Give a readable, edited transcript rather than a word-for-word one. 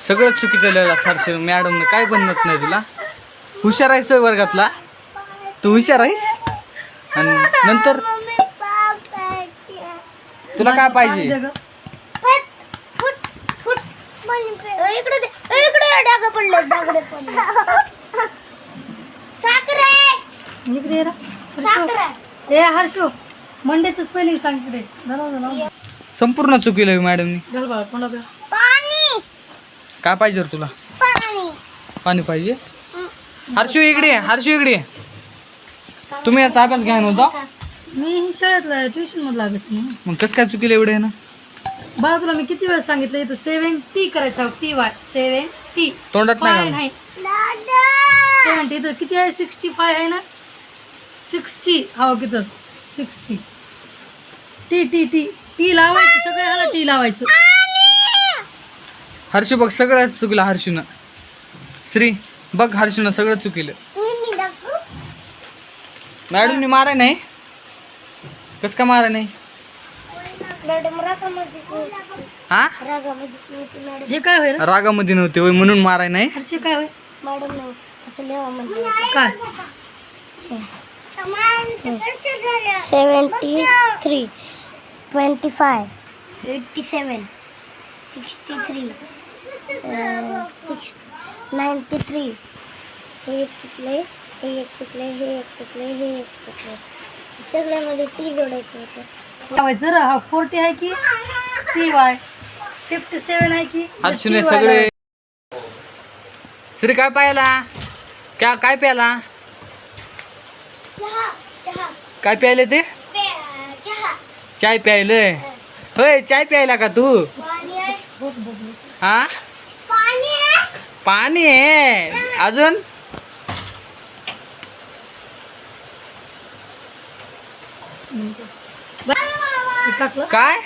सगळं चुकीचं लिहिलं हर्षू. मॅडमनं काय बनत नाही तुला. हुशार आहेस वर्गातला तू, हुशार आहेस. आणि नंतर तुला काय पाहिजे. हर्षू मंडेच स्पेलिंग सांग तिकडे. संपूर्ण चुकीलं मॅडमनी. काय पाहिजे रे तुला. पाणी पाहिजे. हर्षू इकडे ये, हर्षू इकडे ये. तुम्ही याचा अभ्यास घ्या नव्हता. मी शाळेतला ट्युशन मधला अभ्यास नाही. मग कसं काय चुकीलं एवढं आहे ना. बाळा तुला मी किती वेळा सांगितलं इथं 70 करायचं. TY 70 तोंडात नाही नाही 70. इथं किती आहे 65 आहे ना. 60 हो किती 60. टी लावायचं सगळं ह्याला टी लावायचं. हर्षू बघ सगळं चुकलं हर्षूनं. श्री बघ हर्षूनं सगळं चुकीलं. मॅडमनी मारा नाही. कस का मारा नाही. हा हे काय होईल रागामध्ये नव्हते होय म्हणून माराय नाही. हर्षू काय होईल काय 73 25 87 63 93 हे एक चुकले, हे एक चुकले, हे एक चुकले, हे एक चुकले. सगळ्यामध्ये टी जोडायचं होतं. लावायचं रे. हा 40 आहे की TY 57 आहे की हर्षूने सगळे. श्री काय प्यायला काय प्यायला काय प्यायले ते. चाय प्यायलंय होय. चाय प्यायला का तू. हा पाणी आहे अजून. टाकलं काय